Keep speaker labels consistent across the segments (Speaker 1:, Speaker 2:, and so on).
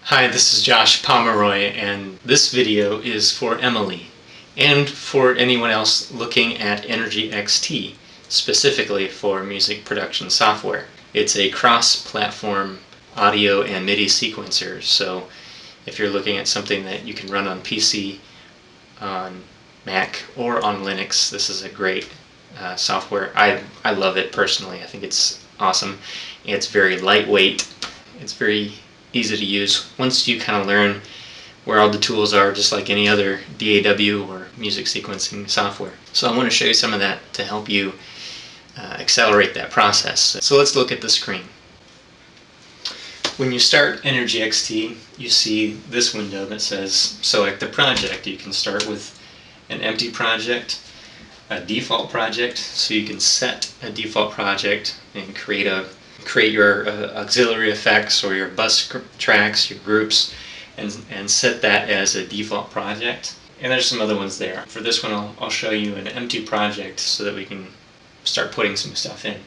Speaker 1: Hi, this is Josh Pomeroy, and this video is for Emily and for anyone else looking at EnergyXT, specifically for music production software. It's a cross-platform audio and MIDI sequencer, so if you're looking at something that you can run on PC, on Mac, or on Linux, this is a great software. I love it personally. I think it's awesome. It's very lightweight. It's very easy to use. Once you kind of learn where all the tools are, just like any other DAW or music sequencing software. So I want to show you some of that to help you accelerate that process. So let's look at the screen. When you start EnergyXT, you see this window that says select the project. You can start with an empty project, a default project, so you can set a default project and create your auxiliary effects or your bus tracks, your groups, and set that as a default project. And there's some other ones there. For this one, I'll show you an empty project so that we can start putting some stuff in.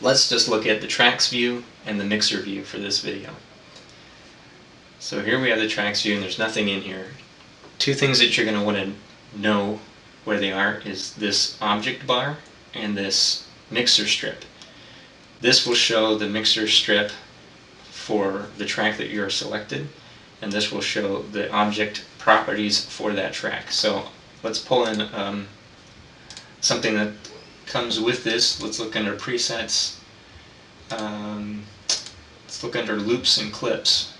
Speaker 1: Let's just look at the tracks view and the mixer view for this video. So here we have the tracks view, and there's nothing in here. Two things that you're going to want to know where they are is this object bar and this mixer strip. This will show the mixer strip for the track that you are selected, and this will show the object properties for that track. So let's pull in something that comes with this. Let's look under presets. Let's look under loops and clips.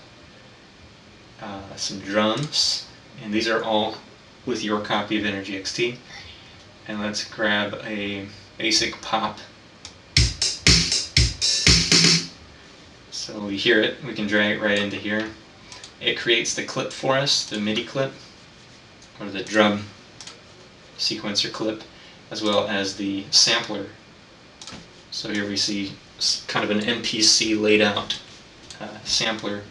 Speaker 1: Some drums, and these are all with your copy of EnergyXT. And let's grab a basic pop. So we hear it, we can drag it right into here. It creates the clip for us, the MIDI clip, or the drum sequencer clip, as well as the sampler. So here we see kind of an MPC laid out sampler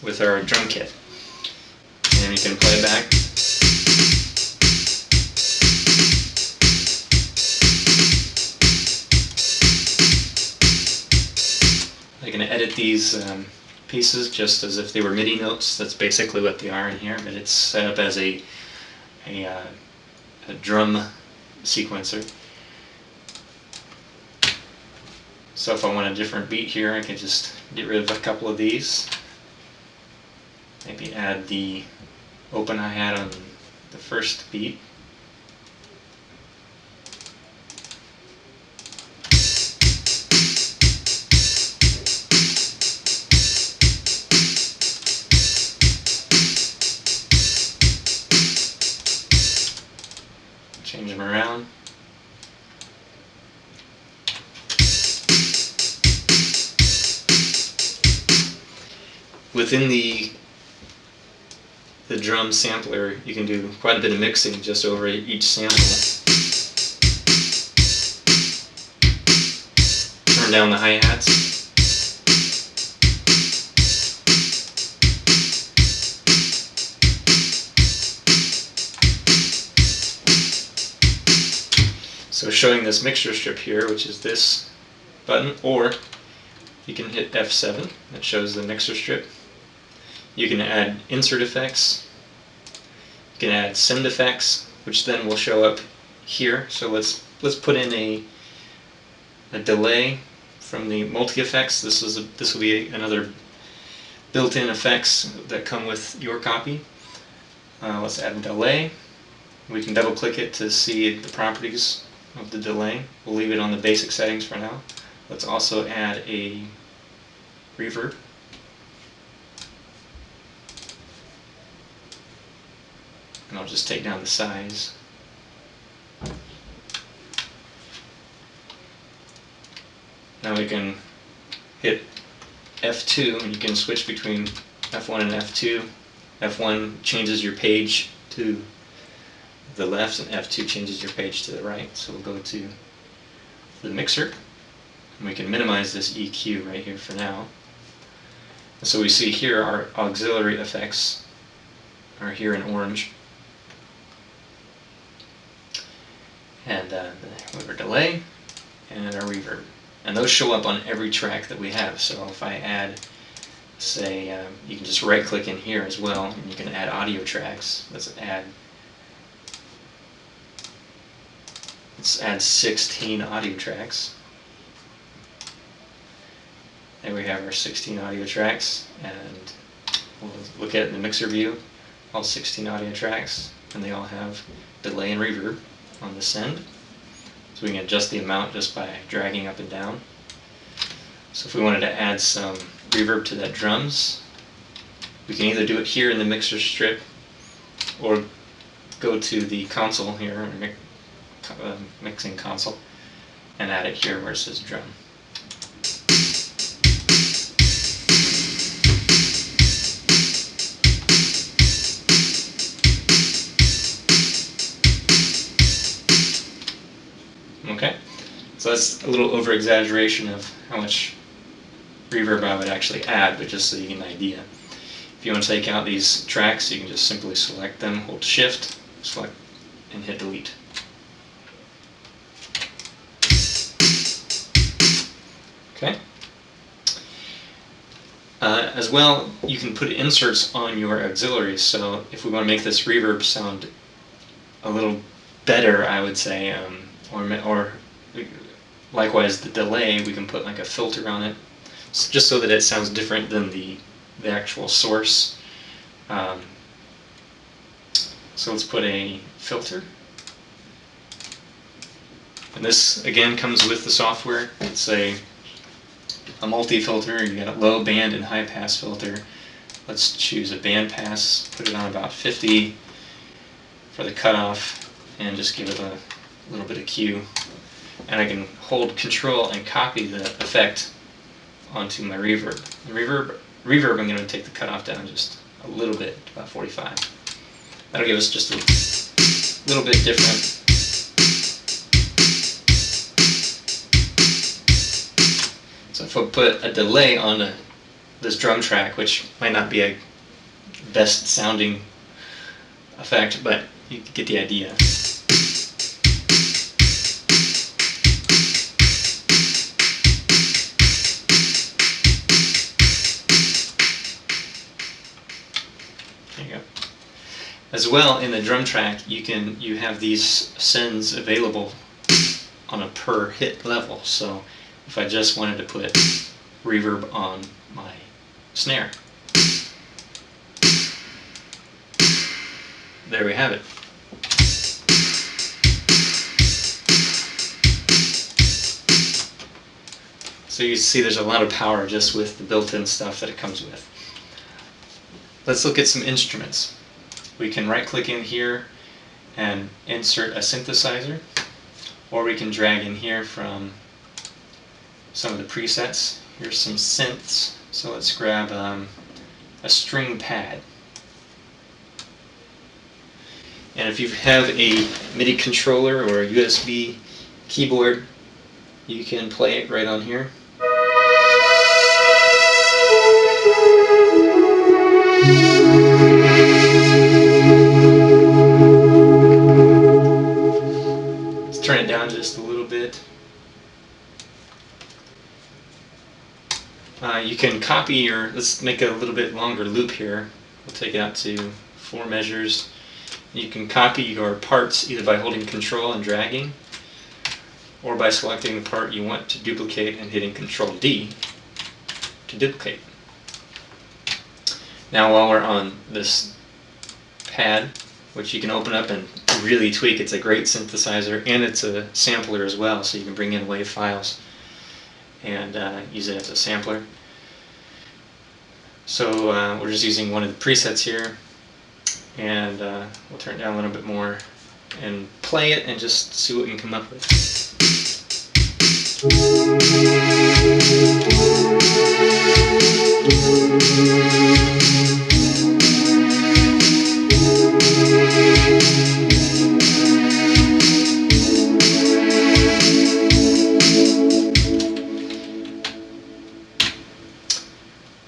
Speaker 1: with our drum kit. And we can play it back. I can edit these pieces just as if they were MIDI notes. That's basically what they are in here, but it's set up as a drum sequencer. So if I want a different beat here, I can just get rid of a couple of these. Maybe add the open hi-hat on the first beat. Change them around. Within the drum sampler, you can do quite a bit of mixing just over each sample. Turn down the hi-hats. So showing this mixture strip here, which is this button, or you can hit F7, that shows the mixer strip. You can add insert effects. You can add send effects, which then will show up here. So let's put in a delay from the multi-effects. This will be another built-in effects that come with your copy. Let's add a delay. We can double-click it to see the properties of the delay. We'll leave it on the basic settings for now. Let's also add a reverb. And I'll just take down the size. Now we can hit F2 and you can switch between F1 and F2. F1 changes your page to the left and F2 changes your page to the right. So we'll go to the mixer and we can minimize this EQ right here for now. And so we see here our auxiliary effects are here in orange. And our delay and our reverb. And those show up on every track that we have. So if I add, say, you can just right click in here as well, and you can add audio tracks. Let's add 16 audio tracks. There we have our 16 audio tracks, and we'll look at it in the mixer view, all 16 audio tracks, and they all have delay and reverb on this end. So we can adjust the amount just by dragging up and down. So if we wanted to add some reverb to that drums, we can either do it here in the mixer strip or go to the console here, mixing console, and add it here where it says drum. Okay, so that's a little over exaggeration of how much reverb I would actually add, but just so you get an idea. If you want to take out these tracks, you can just simply select them, hold Shift, select, and hit Delete. Okay. As well, you can put inserts on your auxiliaries. So if we want to make this reverb sound a little better, I would say, or likewise the delay, we can put like a filter on it, just so that it sounds different than the actual source. So let's put a filter. And this again comes with the software. It's a multi-filter. You got a low band and high pass filter. Let's choose a band pass, put it on about 50 for the cutoff, and just give it a little bit of Q. And I can hold Control and copy the effect onto my reverb. The reverb I'm going to take the cutoff down just a little bit, about 45. That'll give us just a little bit different. So if I put a delay on this drum track, which might not be a best sounding effect, but you get the idea. There you go. As well, in the drum track, you have these sends available on a per hit level. So if I just wanted to put reverb on my snare, there we have it. So you see there's a lot of power just with the built-in stuff that it comes with. Let's look at some instruments. We can right-click in here and insert a synthesizer, or we can drag in here from some of the presets. Here's some synths. So let's grab a string pad. And if you have a MIDI controller or a USB keyboard, you can play it right on here. Let's turn it down just a little bit. You can copy your, let's make a little bit longer loop here. We'll take it out to 4 measures. You can copy your parts either by holding Control and dragging, or by selecting the part you want to duplicate and hitting Control D to duplicate. Now while we're on this pad, which you can open up and really tweak, it's a great synthesizer, and it's a sampler as well, so you can bring in WAV files and use it as a sampler. So we're just using one of the presets here, and we'll turn it down a little bit more and play it and just see what we can come up with.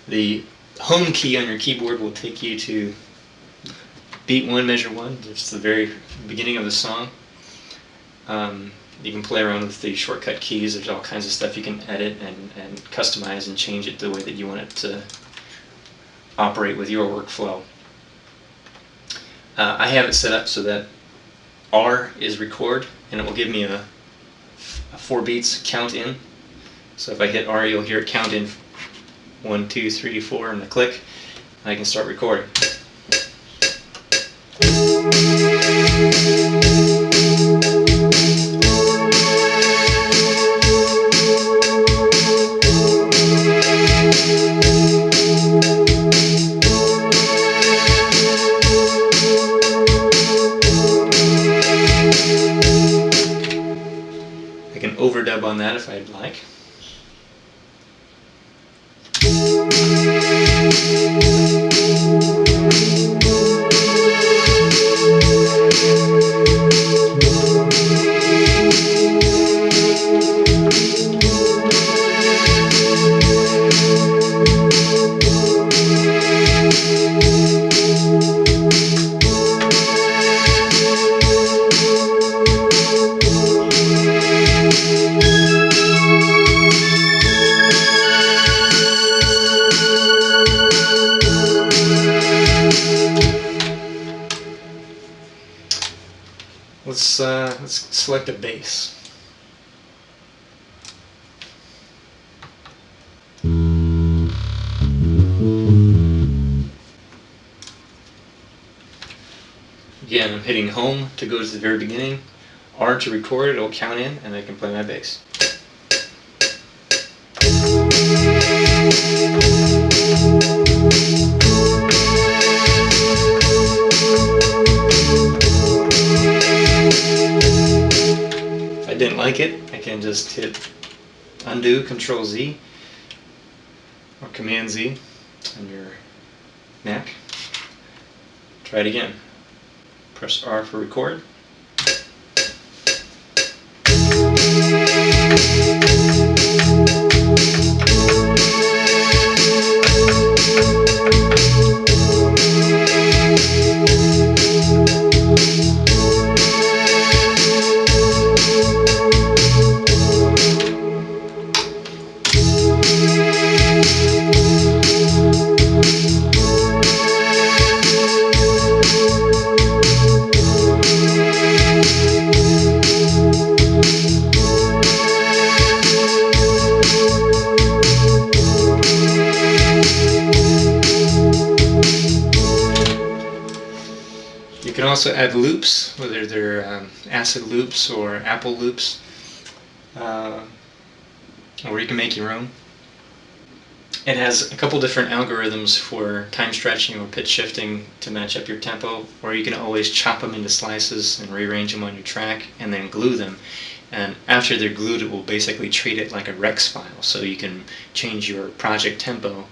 Speaker 1: The home key on your keyboard will take you to beat 1, measure 1. It's the very beginning of the song. You can play around with the shortcut keys. There's all kinds of stuff you can edit and customize and change it the way that you want it to operate with your workflow. I have it set up so that R is record, and it will give me a 4 beats count in. So if I hit R, you'll hear it count in 1, 2, 3, 4, and a click, and I can start recording. I can overdub on that if I'd like. Let's select a bass. Again, I'm hitting home to go to the very beginning, R to record, it'll count in, and I can play my bass. If I didn't like it, I can just hit undo, Control Z, or Command Z on your Mac. Try it again. Press R for record. You can also add loops, whether they're acid loops or Apple loops, or you can make your own. It has a couple different algorithms for time stretching or pitch shifting to match up your tempo, or you can always chop them into slices and rearrange them on your track and then glue them. And after they're glued, it will basically treat it like a Rex file, so you can change your project tempo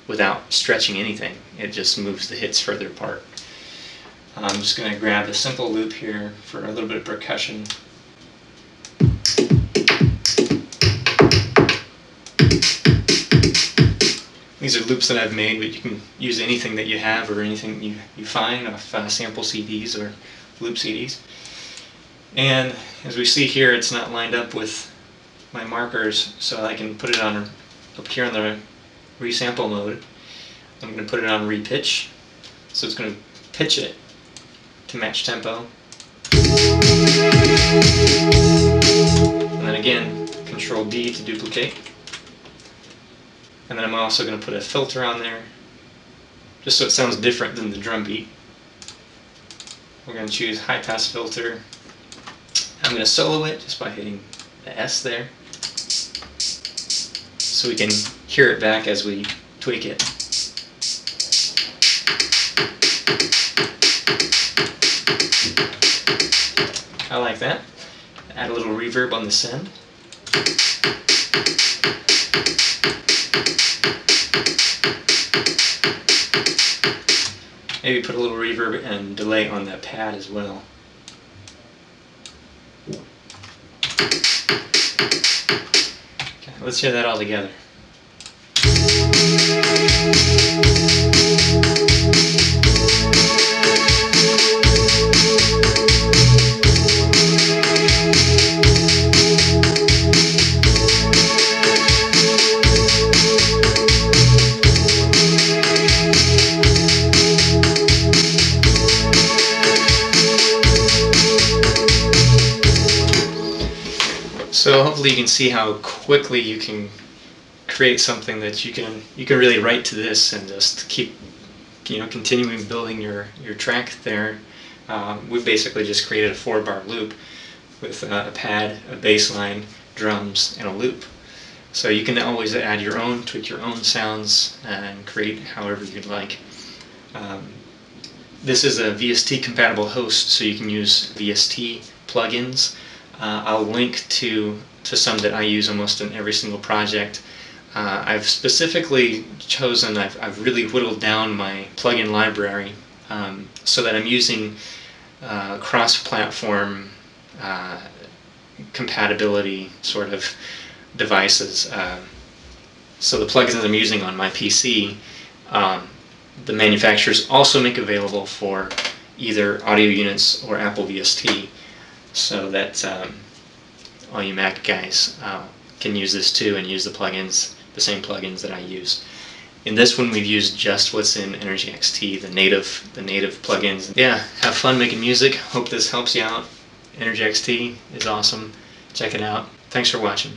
Speaker 1: without stretching anything. It just moves the hits further apart. I'm just going to grab a simple loop here for a little bit of percussion. These are loops that I've made, but you can use anything that you have or anything you find off sample CDs or loop CDs. And as we see here, it's not lined up with my markers, so I can put it on up here on the resample mode. I'm going to put it on repitch, so it's going to pitch it to match tempo. And then again, Control D to duplicate. And then I'm also going to put a filter on there, just so it sounds different than the drum beat. We're going to choose high pass filter. I'm going to solo it just by hitting the S there, so we can hear it back as we tweak it. I like that. Add a little reverb on the send. Maybe put a little reverb and delay on that pad as well. Okay, let's hear that all together. hopefully you can see how quickly you can create something that you can really write to this and just keep continuing building your track there. We've basically just created a 4-bar loop with a pad, a bass line, drums, and a loop. So you can always add your own, tweak your own sounds, and create however you'd like. This is a VST compatible host, so you can use VST plugins. I'll link to some that I use almost in every single project. I've specifically chosen, I've really whittled down my plugin library so that I'm using cross-platform compatibility sort of devices. So the plugins I'm using on my PC, the manufacturers also make available for either audio units or Apple VST, so that all you Mac guys can use this too and use the same plugins that I use. In this one, we've used just what's in EnergyXT, the native plugins. Yeah, have fun making music. Hope this helps you out. EnergyXT is awesome. Check it out. Thanks for watching.